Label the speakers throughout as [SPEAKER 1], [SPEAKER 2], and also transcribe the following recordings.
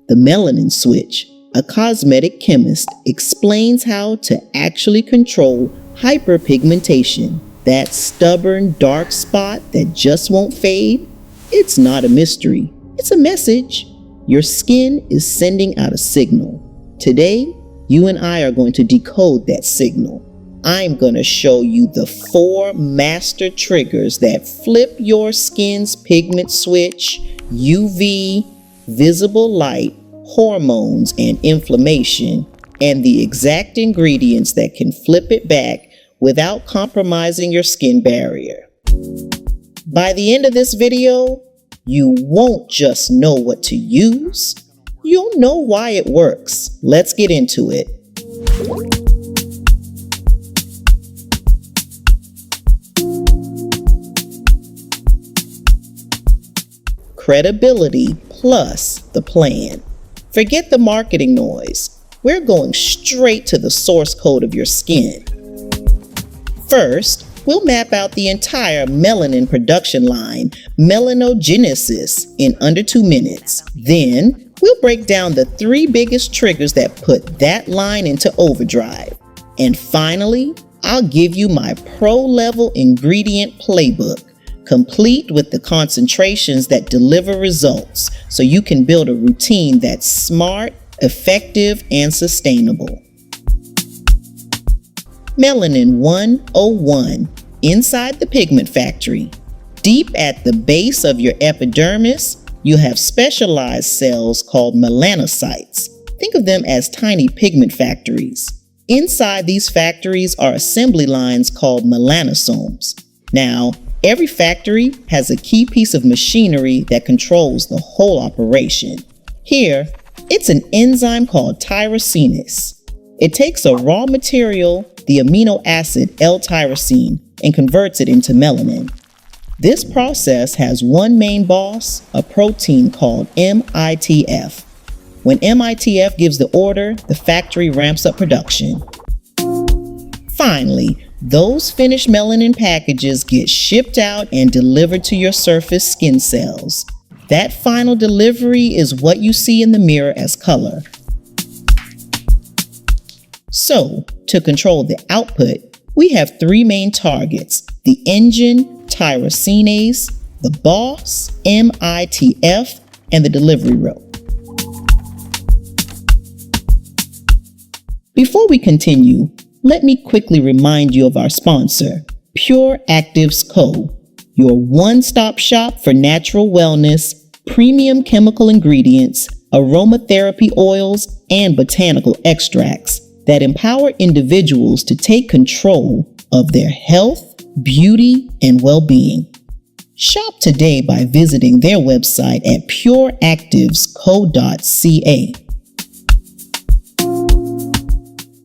[SPEAKER 1] The Melanin Switch, a cosmetic chemist, explains how to actually control hyperpigmentation, that stubborn dark spot that just won't fade. It's not a mystery, it's a message. Your skin is sending out a signal. Today, you and I are going to decode that signal. I'm going to show you the 4 master triggers that flip your skin's pigment switch, UV, visible light, hormones, and inflammation, and the exact ingredients that can flip it back without compromising your skin barrier. By the end of this video, you won't just know what to use, you'll know why it works. Let's get into it. Credibility plus the plan. Forget the marketing noise. We're going straight to the source code of your skin. First, we'll map out the entire melanin production line, melanogenesis, in under 2 minutes. Then, we'll break down the 3 biggest triggers that put that line into overdrive. And finally, I'll give you my pro-level ingredient playbook, complete with the concentrations that deliver results, so you can build a routine that's smart, effective, and sustainable. Melanin 101, inside the pigment factory. Deep at the base of your epidermis, you have specialized cells called melanocytes. Think of them as tiny pigment factories. Inside these factories are assembly lines called melanosomes. Now, every factory has a key piece of machinery that controls the whole operation. Here, it's an enzyme called tyrosinase. It takes a raw material, the amino acid L-tyrosine, and converts it into melanin. This process has one main boss, a protein called MITF. When MITF gives the order, the factory ramps up production. Finally, those finished melanin packages get shipped out and delivered to your surface skin cells. That final delivery is what you see in the mirror as color. So, to control the output, we have 3 main targets: the engine, tyrosinase, the boss, MITF, and the delivery rope. Before we continue, let me quickly remind you of our sponsor, Pure Actives Co., your one-stop shop for natural wellness, premium chemical ingredients, aromatherapy oils, and botanical extracts that empower individuals to take control of their health, beauty, and well-being. Shop today by visiting their website at pureactivesco.ca.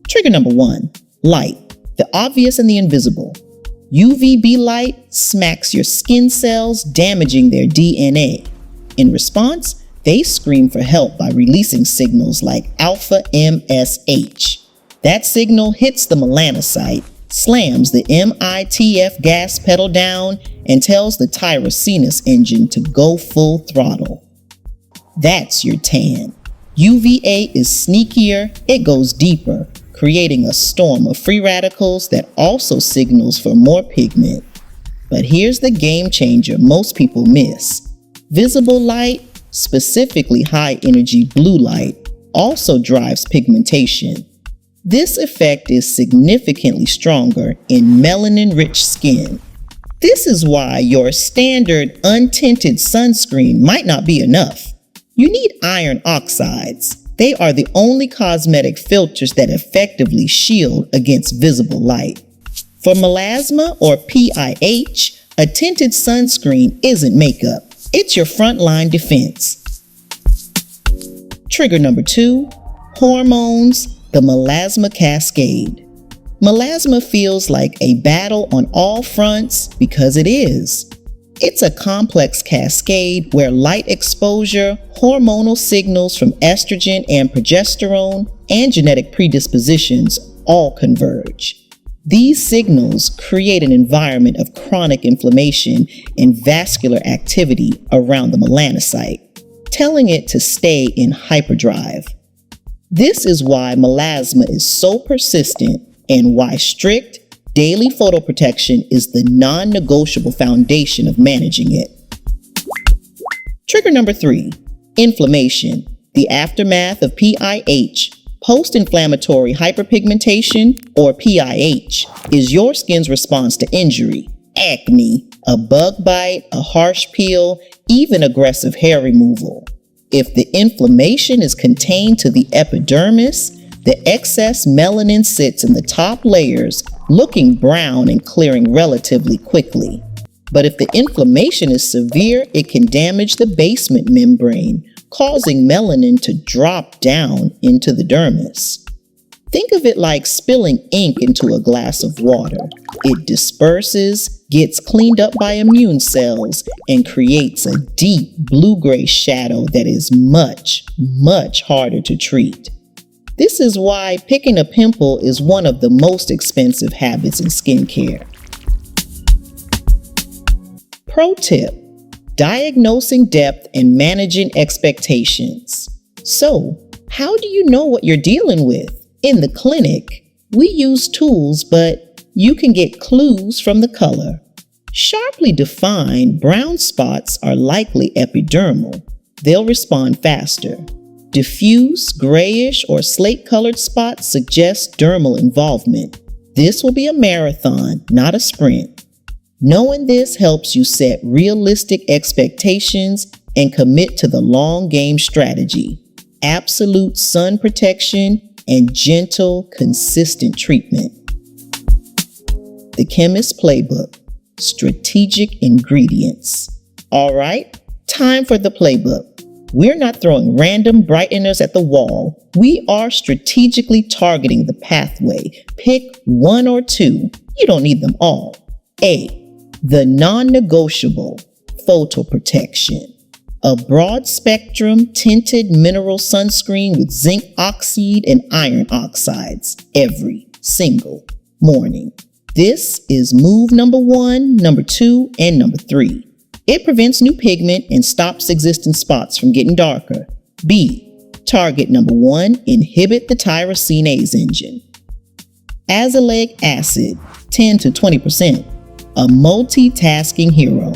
[SPEAKER 1] Trigger number 1, light, the obvious and the invisible. UVB light smacks your skin cells, damaging their DNA. In response, they scream for help by releasing signals like alpha MSH. That signal hits the melanocyte, slams the MITF gas pedal down, and tells the tyrosinase engine to go full throttle. That's your tan. UVA is sneakier, it goes deeper, creating a storm of free radicals that also signals for more pigment. But here's the game changer most people miss. Visible light, specifically high energy blue light, also drives pigmentation. This effect is significantly stronger in melanin-rich skin. This is why your standard untinted sunscreen might not be enough. You need iron oxides. They are the only cosmetic filters that effectively shield against visible light. For melasma or PIH, a tinted sunscreen isn't makeup. It's your frontline defense. Trigger number 2, hormones, the melasma cascade. Melasma feels like a battle on all fronts because it is. It's a complex cascade where light exposure, hormonal signals from estrogen and progesterone, and genetic predispositions all converge. These signals create an environment of chronic inflammation and vascular activity around the melanocyte. telling it to stay in hyperdrive. This is why melasma is so persistent and why strict daily photoprotection is the non-negotiable foundation of managing it. Trigger number 3, inflammation, the aftermath of PIH. Post-inflammatory hyperpigmentation, or PIH, is your skin's response to injury, acne, a bug bite, a harsh peel, even aggressive hair removal. If the inflammation is contained to the epidermis, the excess melanin sits in the top layers, looking brown and clearing relatively quickly. But if the inflammation is severe, it can damage the basement membrane, causing melanin to drop down into the dermis. Think of it like spilling ink into a glass of water. It disperses, gets cleaned up by immune cells, and creates a deep blue-gray shadow that is much, much harder to treat. This is why picking a pimple is one of the most expensive habits in skincare. Pro tip: diagnosing depth and managing expectations. So, how do you know what you're dealing with? In the clinic, we use tools, but you can get clues from the color. Sharply defined brown spots are likely epidermal. They'll respond faster. Diffuse, grayish, or slate-colored spots suggest dermal involvement. This will be a marathon, not a sprint. Knowing this helps you set realistic expectations and commit to the long game strategy. Absolute sun protection and gentle, consistent treatment. The Chemist Playbook, strategic ingredients. All right, time for the playbook. We're not throwing random brighteners at the wall. We are strategically targeting the pathway. Pick 1 or 2. You don't need them all. A, the non-negotiable, photo protection. A broad spectrum tinted mineral sunscreen with zinc oxide and iron oxides every single morning. This is move number 1, number 2, and number 3. It prevents new pigment and stops existing spots from getting darker. B, target number 1, inhibit the tyrosinase engine. Azelaic acid, 10 to 20%. A multitasking hero.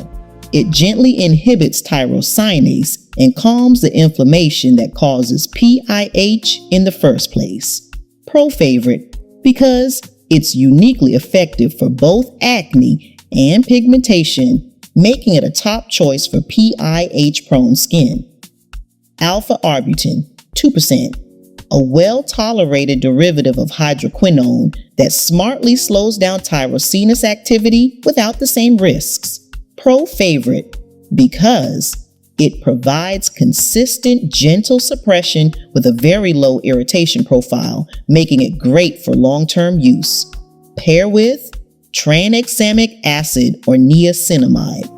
[SPEAKER 1] It gently inhibits tyrosinase and calms the inflammation that causes PIH in the first place. Pro favorite because it's uniquely effective for both acne and pigmentation, making it a top choice for PIH-prone skin. Alpha-arbutin, 2%. A well-tolerated derivative of hydroquinone that smartly slows down tyrosinase activity without the same risks. Pro favorite because it provides consistent, gentle suppression with a very low irritation profile, making it great for long-term use. Pair with tranexamic acid or niacinamide.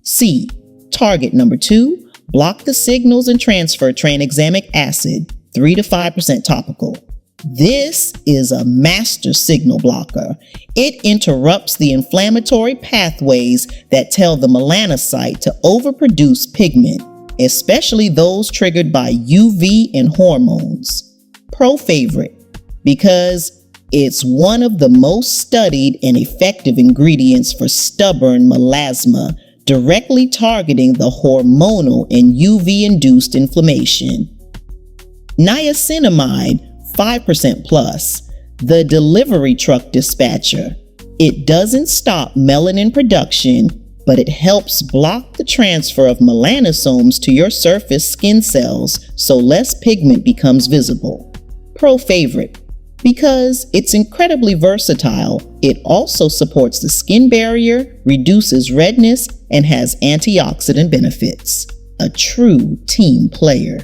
[SPEAKER 1] C, target number 2. Block the signals and transfer tranexamic acid, 3 to 5% topical. This is a master signal blocker. It interrupts the inflammatory pathways that tell the melanocyte to overproduce pigment, especially those triggered by UV and hormones. Pro favorite because it's one of the most studied and effective ingredients for stubborn melasma, directly targeting the hormonal and UV-induced inflammation. Niacinamide, 5% plus, the delivery truck dispatcher. It doesn't stop melanin production, but it helps block the transfer of melanosomes to your surface skin cells so less pigment becomes visible. Pro favorite because it's incredibly versatile. It also supports the skin barrier, reduces redness, and has antioxidant benefits. A true team player.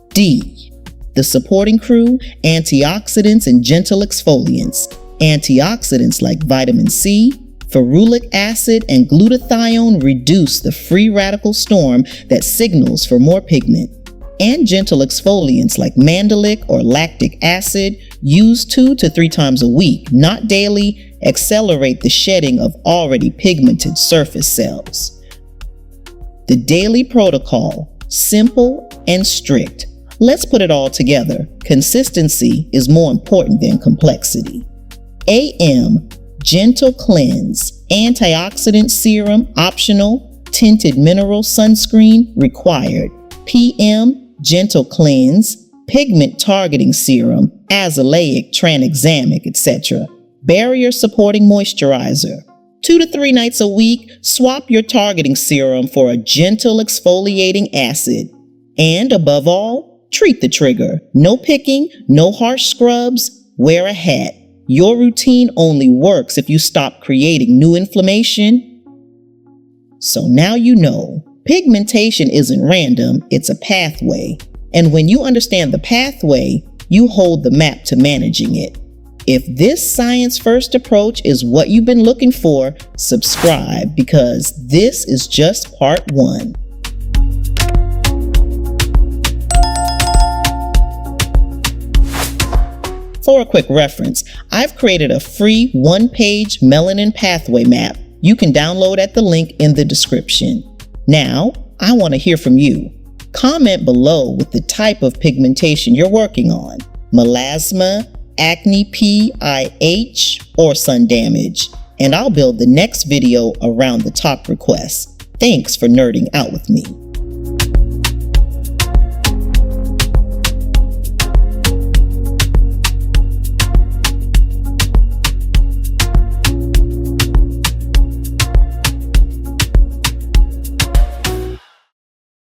[SPEAKER 1] D, the supporting crew, antioxidants and gentle exfoliants. Antioxidants like vitamin C, ferulic acid, and glutathione reduce the free radical storm that signals for more pigment. And gentle exfoliants like mandelic or lactic acid, used 2 to 3 times a week, not daily, accelerate the shedding of already pigmented surface cells. The daily protocol, simple and strict. Let's put it all together. Consistency is more important than complexity. AM, gentle cleanse, antioxidant serum optional, tinted mineral sunscreen required. PM, gentle cleanse, pigment targeting serum, azelaic, tranexamic, etc. Barrier supporting moisturizer. 2 to 3 nights a week, swap your targeting serum for a gentle exfoliating acid. And above all, treat the trigger. No picking, no harsh scrubs, wear a hat. Your routine only works if you stop creating new inflammation. So now you know, pigmentation isn't random, it's a pathway. And when you understand the pathway, you hold the map to managing it. If this science-first approach is what you've been looking for, subscribe because this is just part 1. For a quick reference, I've created a free 1-page melanin pathway map you can download at the link in the description. Now, I want to hear from you. Comment below with the type of pigmentation you're working on: melasma, acne PIH, or sun damage, and I'll build the next video around the top requests. Thanks for nerding out with me.